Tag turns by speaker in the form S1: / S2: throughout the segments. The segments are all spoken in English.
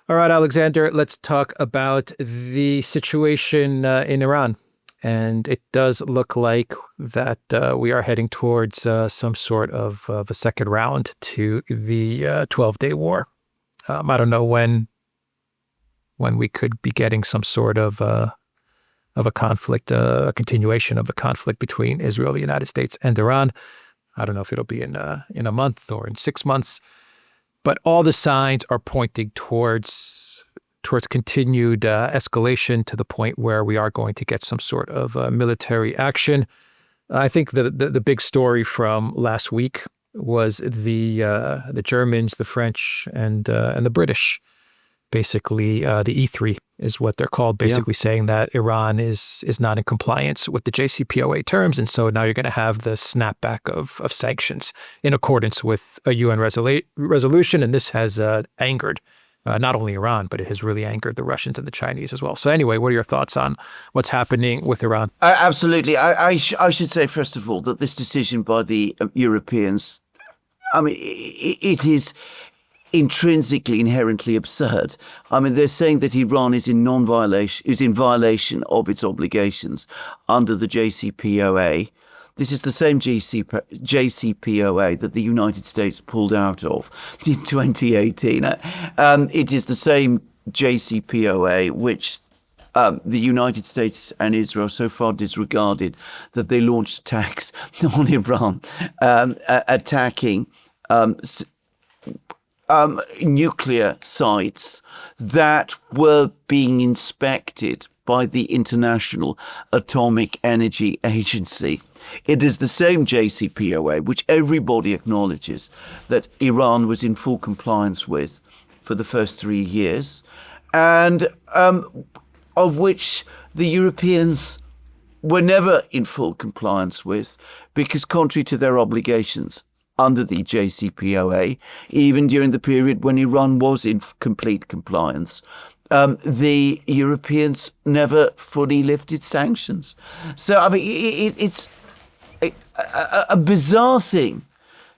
S1: All right, Alexander, let's talk about the situation in Iran. And it does look like that we are heading towards some sort of a second round to the 12-day war. I don't know when we could be getting some sort of a conflict, a continuation of the conflict between Israel, the United States, and Iran. I don't know if it'll be in a month or in 6 months. But all the signs are pointing towards continued escalation to the point where we are going to get some sort of military action. I think the big story from last week was the Germans, the French, and the British. Basically, the E3 is what they're called, basically saying that Iran is not in compliance with the JCPOA terms. And so now you're going to have the snapback of sanctions in accordance with a UN resolution. And this has angered not only Iran, but it has really angered the Russians and the Chinese as well. So anyway, what are your thoughts on what's happening with Iran?
S2: Absolutely. I should say, first of all, that this decision by the Europeans, I mean, it is intrinsically, inherently absurd. I mean, they're saying that Iran is in violation of its obligations under the JCPOA. This is the same JCPOA that the United States pulled out of in 2018. It is the same JCPOA which the United States and Israel so far disregarded, that they launched attacks on Iran, attacking nuclear sites that were being inspected by the International Atomic Energy Agency. It is the same JCPOA, which everybody acknowledges that Iran was in full compliance with for the first 3 years, and of which the Europeans were never in full compliance with, because contrary to their obligations under the JCPOA, even during the period when Iran was in complete compliance, the Europeans never fully lifted sanctions. So, I mean, it's a bizarre thing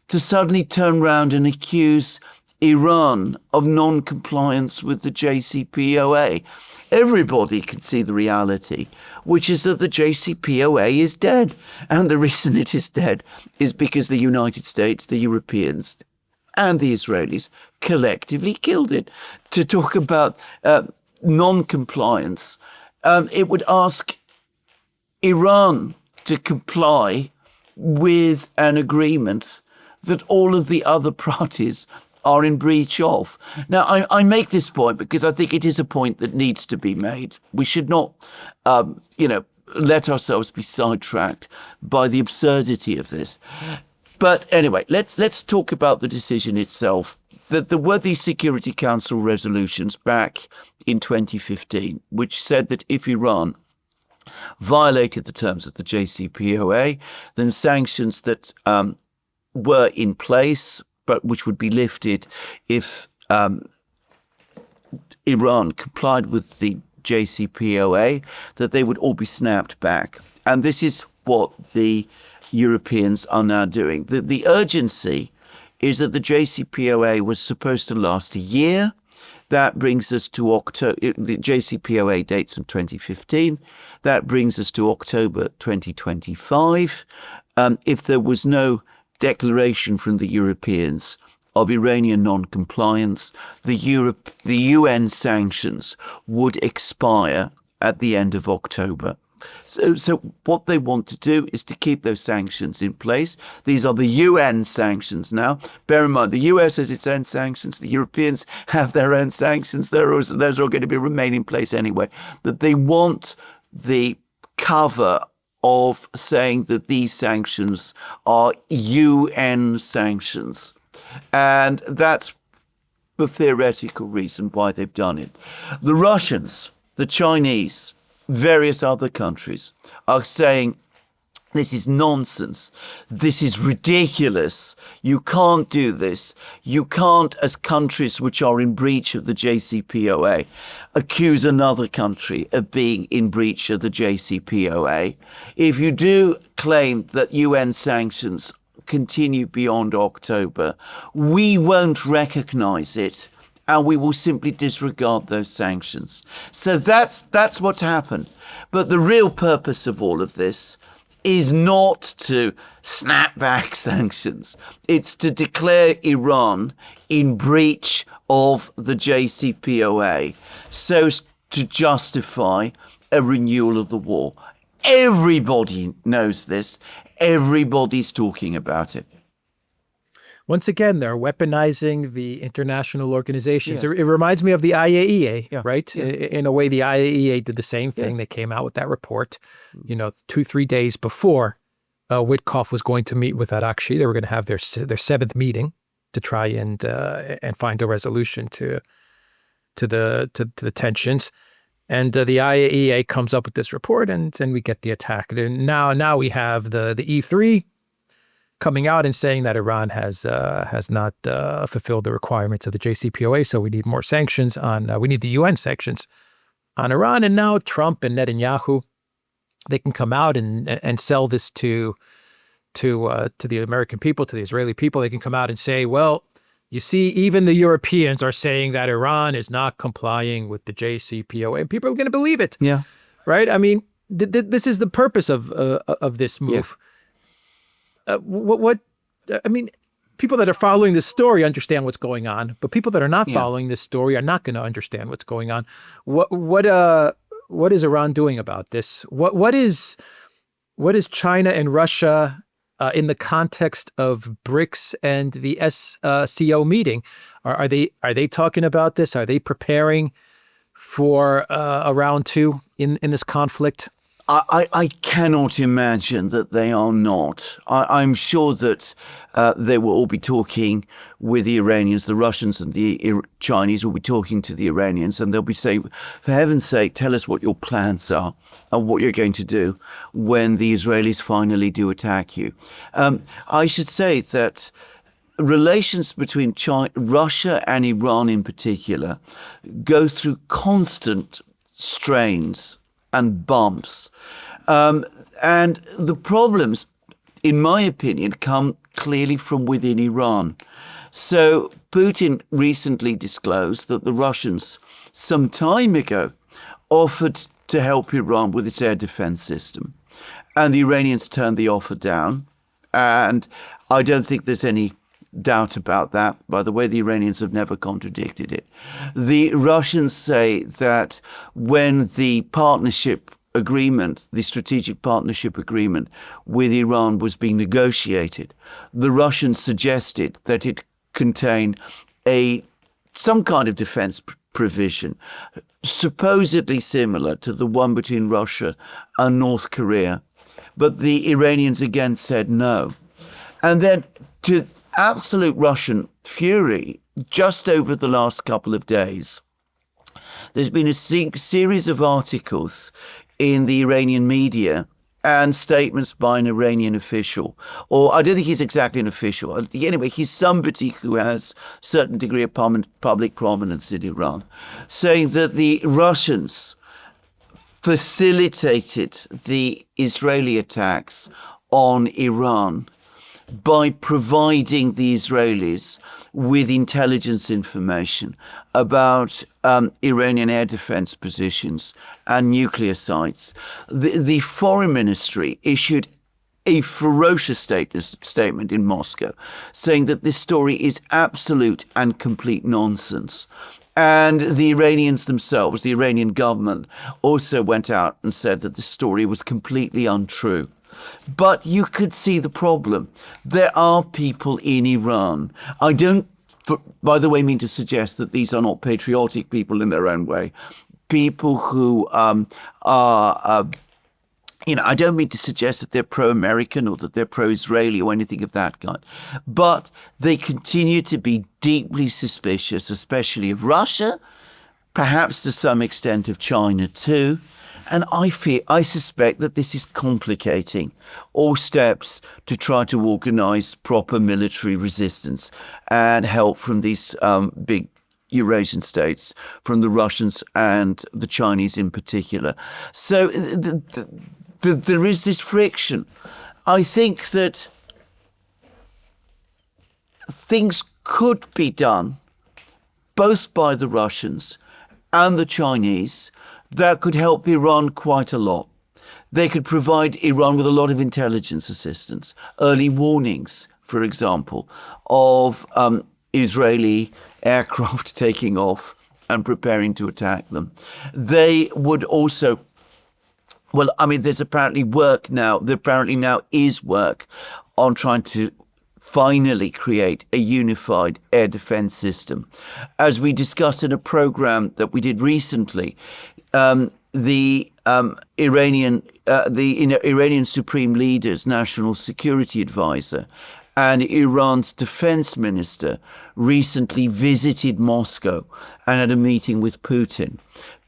S2: to suddenly turn around and accuse Iran of non-compliance with the JCPOA. Everybody can see the reality, which is that the JCPOA is dead. And the reason it is dead is because the United States, the Europeans, and the Israelis collectively killed it. To talk about non-compliance, it would ask Iran to comply with an agreement that all of the other parties are in breach of. Now, I make this point because I think it is a point that needs to be made. We should not, let ourselves be sidetracked by the absurdity of this. But anyway, let's talk about the decision itself. There were these Security Council resolutions back in 2015, which said that if Iran violated the terms of the JCPOA, then sanctions that were in place, but which would be lifted if Iran complied with the JCPOA, that they would all be snapped back. And this is what the Europeans are now doing. The urgency is that the JCPOA was supposed to last a year. That brings us to October. The JCPOA dates from 2015. That brings us to October 2025. If there was no declaration from the Europeans of Iranian non-compliance, the UN sanctions would expire at the end of October. So what they want to do is to keep those sanctions in place. These are the UN sanctions now. Bear in mind, the US has its own sanctions. The Europeans have their own sanctions. Those are going to be remain in place anyway. But they want the cover of saying that these sanctions are UN sanctions. And that's the theoretical reason why they've done it. The Russians, the Chinese, various other countries are saying, this is nonsense. This is ridiculous. You can't do this. You can't, as countries which are in breach of the JCPOA, accuse another country of being in breach of the JCPOA. If you do claim that UN sanctions continue beyond October, we won't recognize it and we will simply disregard those sanctions. So that's what's happened. But the real purpose of all of this is not to snap back sanctions. It's to declare Iran in breach of the JCPOA so as to justify a renewal of the war. Everybody knows this. Everybody's talking about it.
S1: Once again, they're weaponizing the international organizations.
S2: Yes.
S1: It reminds me of the IAEA,
S2: Yeah.
S1: right?
S2: Yeah.
S1: In a way, the IAEA did the same thing.
S2: Yes.
S1: They came out with that report, 2-3 days before Witkoff was going to meet with Arakshi. They were going to have their seventh meeting to try and find a resolution to the tensions. And the IAEA comes up with this report, and we get the attack. And now we have the E3 coming out and saying that Iran has not fulfilled the requirements of the JCPOA, so we need more sanctions we need the UN sanctions on Iran. And now Trump and Netanyahu, they can come out and sell this to the American people, to the Israeli people. They can come out and say, well, you see, even the Europeans are saying that Iran is not complying with the JCPOA, and people are going to believe it.
S2: Yeah.
S1: Right? I mean, this is the purpose of this move. Yeah. I mean, people that are following this story understand what's going on, but people that are not following this story are not going to understand what's going on. What is Iran doing about this? What is China and Russia in the context of BRICS and the SCO meeting? Are they talking about this? Are they preparing for a round two in this conflict?
S2: I cannot imagine that they are not. I'm sure that they will all be talking with the Iranians. The Russians and the Chinese will be talking to the Iranians, and they'll be saying, for heaven's sake, tell us what your plans are and what you're going to do when the Israelis finally do attack you. I should say that relations between Russia and Iran in particular go through constant strains and bumps. And the problems, in my opinion, come clearly from within Iran. So Putin recently disclosed that the Russians, some time ago, offered to help Iran with its air defense system. And the Iranians turned the offer down. And I don't think there's any doubt about that. By the way, the Iranians have never contradicted it. The Russians say that when the partnership agreement, the strategic partnership agreement with Iran was being negotiated, the Russians suggested that it contain some kind of defense provision, supposedly similar to the one between Russia and North Korea. But the Iranians again said no. And then to absolute Russian fury, just over the last couple of days, there's been a series of articles in the Iranian media and statements by an Iranian official, or I don't think he's exactly an official. Anyway, he's somebody who has a certain degree of public prominence in Iran, saying that the Russians facilitated the Israeli attacks on Iran by providing the Israelis with intelligence information about Iranian air defense positions and nuclear sites. The foreign ministry issued a ferocious statement in Moscow saying that this story is absolute and complete nonsense. And the Iranians themselves, the Iranian government, also went out and said that the story was completely untrue. But you could see the problem. There are people in Iran. I don't, by the way, mean to suggest that these are not patriotic people in their own way. People who I don't mean to suggest that they're pro-American or that they're pro-Israeli or anything of that kind. But they continue to be deeply suspicious, especially of Russia, perhaps to some extent of China too. And I suspect that this is complicating all steps to try to organize proper military resistance and help from these big Eurasian states, from the Russians and the Chinese in particular. So there is this friction. I think that things could be done both by the Russians and the Chinese, that could help Iran quite a lot. They could provide Iran with a lot of intelligence assistance, early warnings, for example, of Israeli aircraft taking off and preparing to attack them. They would also, well, I mean, there's apparently work now, there apparently now is work on trying to finally create a unified air defense system. As we discussed in a program that we did recently, the Iranian Supreme Leader's National Security Advisor and Iran's defense minister recently visited Moscow and had a meeting with Putin.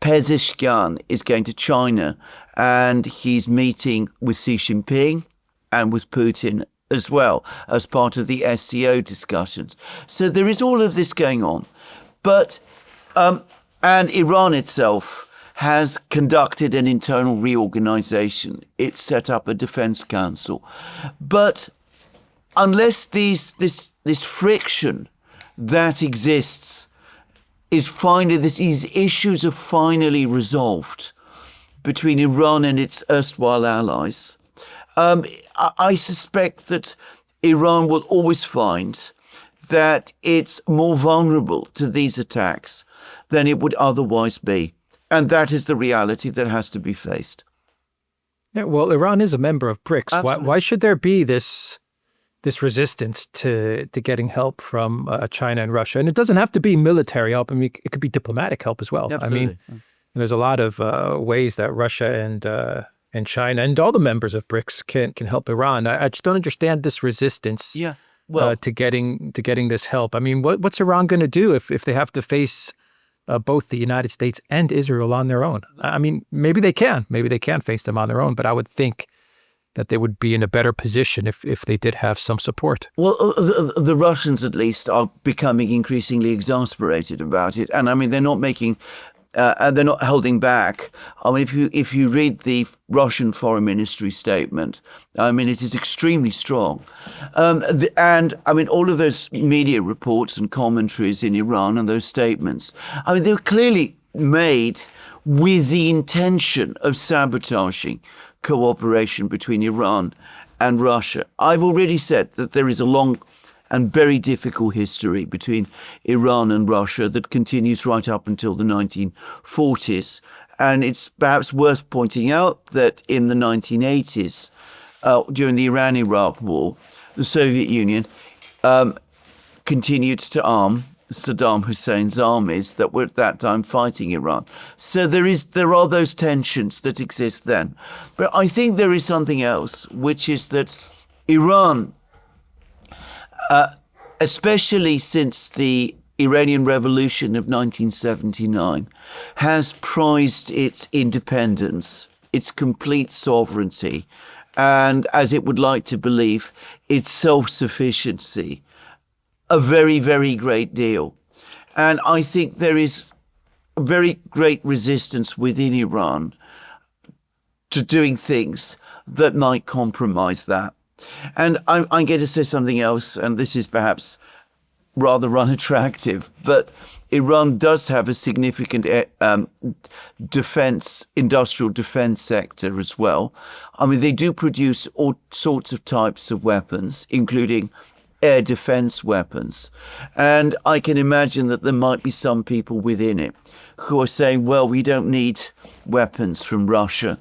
S2: Pezeshkian is going to China and he's meeting with Xi Jinping and with Putin as well as part of the SCO discussions. So there is all of this going on. But, and Iran itself has conducted an internal reorganization. It's set up a defense council. But unless this friction that exists is finally, these issues are finally resolved between Iran and its erstwhile allies, I suspect that Iran will always find that it's more vulnerable to these attacks than it would otherwise be. And that is the reality that has to be faced.
S1: Yeah, well, Iran is a member of BRICS. Why should there be this resistance to getting help from China and Russia? And it doesn't have to be military help. I mean, it could be diplomatic help as well.
S2: Absolutely.
S1: I mean, there's a lot of ways that Russia and China and all the members of BRICS can help Iran. I just don't understand this resistance to getting this help. I mean, what's Iran going to do if they have to face both the United States and Israel on their own? I mean, maybe they can face them on their own, but I would think that they would be in a better position if they did have some support. Well,
S2: the Russians, at least, are becoming increasingly exasperated about it. And I mean, they're not holding back. I mean, if you read the Russian Foreign Ministry statement, I mean, it is extremely strong. And I mean, all of those media reports and commentaries in Iran and those statements, I mean, they were clearly made with the intention of sabotaging cooperation between Iran and Russia. I've already said that there is a long and very difficult history between Iran and Russia that continues right up until the 1940s. And it's perhaps worth pointing out that in the 1980s, during the Iran-Iraq War, the Soviet Union continued to arm Saddam Hussein's armies that were at that time fighting Iran. So there are those tensions that exist then. But I think there is something else, which is that Iran, especially since the Iranian Revolution of 1979, has prized its independence, its complete sovereignty, and, as it would like to believe, its self-sufficiency a very, very great deal. And I think there is a very great resistance within Iran to doing things that might compromise that. And I'm going to say something else, and this is perhaps rather unattractive, but Iran does have a significant industrial defense sector as well. I mean, they do produce all sorts of types of weapons, including air defense weapons. And I can imagine that there might be some people within it who are saying, well, we don't need weapons from Russia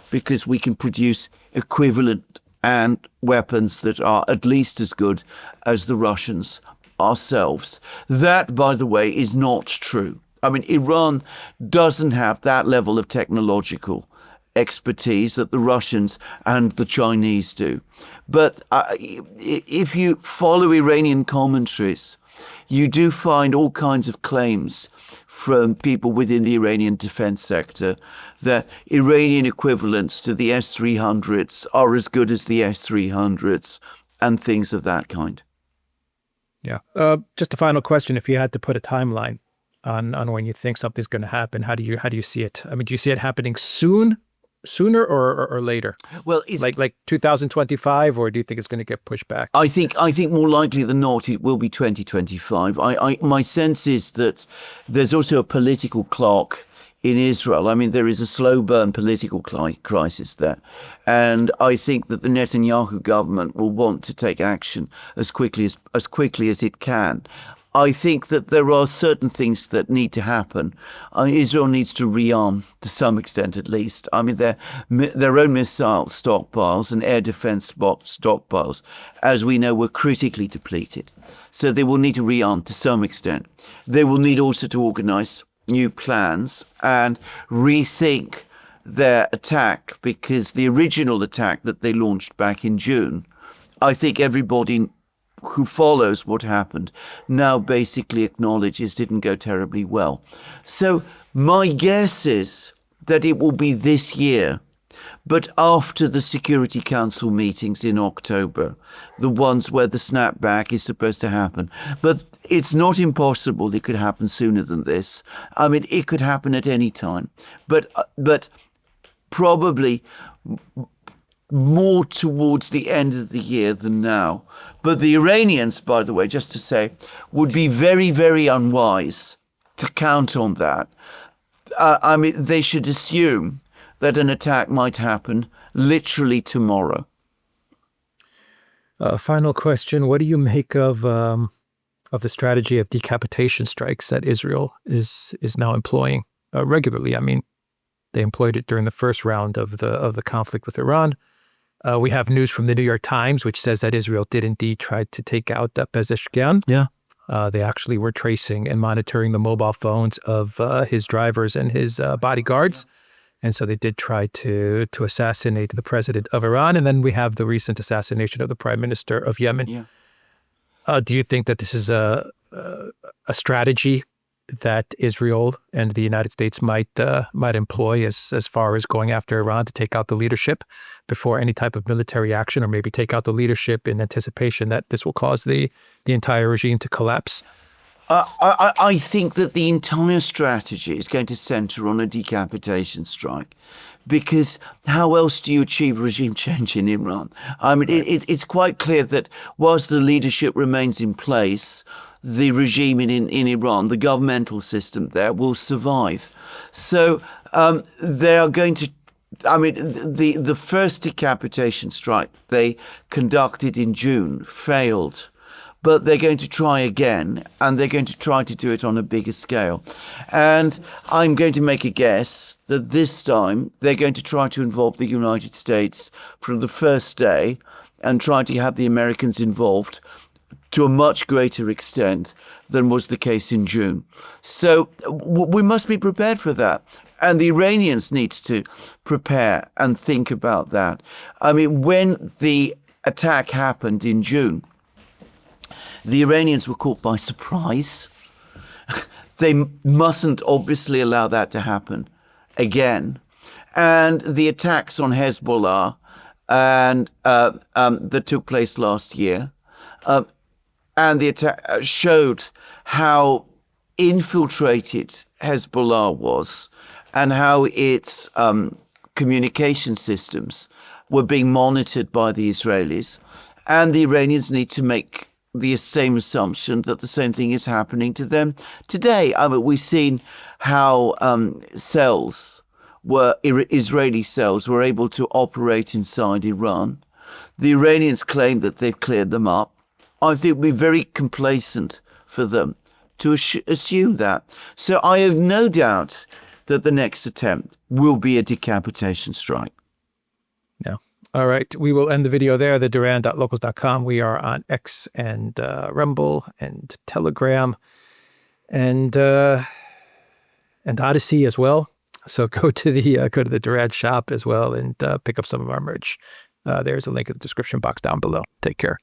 S2: because we can produce equivalent and weapons that are at least as good as the Russians ourselves. That, by the way, is not true. I mean, Iran doesn't have that level of technological expertise that the Russians and the Chinese do. But if you follow Iranian commentaries, you do find all kinds of claims from people within the Iranian defense sector that Iranian equivalents to the S-300s are as good as the S-300s and things of that kind.
S1: Yeah. Just a final question. If you had to put a timeline on when you think something's going to happen, how do you see it? I mean, do you see it happening soon? sooner or later?
S2: Well,
S1: Like 2025, or do you think it's going to get pushed back?
S2: I think more likely than not it will be 2025. My sense is that there's also a political clock in Israel. I mean, there is a slow burn political crisis there, and I think that the Netanyahu government will want to take action as quickly as it can. I think that there are certain things that need to happen. Israel needs to rearm to some extent, at least. I mean, their own missile stockpiles and air defense stockpiles, as we know, were critically depleted. So they will need to rearm to some extent. They will need also to organize new plans and rethink their attack, because the original attack that they launched back in June, I think everybody who follows what happened now basically acknowledges didn't go terribly well. So my guess is that it will be this year, but after the Security Council meetings in October, the ones where the snapback is supposed to happen. But it's not impossible it could happen sooner than this. I mean, it could happen at any time, but probably more towards the end of the year than now. But the Iranians, by the way, just to say, would be very, very unwise to count on that. I mean, they should assume that an attack might happen literally tomorrow.
S1: Final question: what do you make of the strategy of decapitation strikes that Israel is now employing regularly? I mean, they employed it during the first round of the conflict with Iran. We have news from the New York Times, which says that Israel did indeed try to take out Pezeshkian.
S2: Yeah.
S1: They actually were tracing and monitoring the mobile phones of his drivers and his bodyguards. And so they did try to assassinate the president of Iran. And then we have the recent assassination of the prime minister of Yemen.
S2: Yeah.
S1: Do you think that this is a strategy that Israel and the United States might employ as far as going after Iran to take out the leadership before any type of military action, or maybe take out the leadership in anticipation that this will cause the entire regime to collapse?
S2: I think that the entire strategy is going to center on a decapitation strike, because how else do you achieve regime change in Iran? I mean, it's quite clear that whilst the leadership remains in place, the regime in Iran, the governmental system there, will survive. So they are going to, I mean, the first decapitation strike they conducted in June failed. But they're going to try again, and they're going to try to do it on a bigger scale. And I'm going to make a guess that this time they're going to try to involve the United States from the first day and try to have the Americans involved to a much greater extent than was the case in June. So we must be prepared for that. And the Iranians need to prepare and think about that. I mean, when the attack happened in June, the Iranians were caught by surprise. They mustn't obviously allow that to happen again. And the attacks on Hezbollah and that took place last year, and the attack showed how infiltrated Hezbollah was and how its communication systems were being monitored by the Israelis. And the Iranians need to make the same assumption that the same thing is happening to them today. I mean, we've seen how Israeli cells were able to operate inside Iran. The Iranians claim that they've cleared them up. I think it would be very complacent for them to assume that. So I have no doubt that the next attempt will be a decapitation strike.
S1: Yeah. All right. We will end the video there, the Duran.locals.com. We are on X and Rumble and Telegram and Odyssey as well. So go to the Duran shop as well and pick up some of our merch. There's a link in the description box down below. Take care.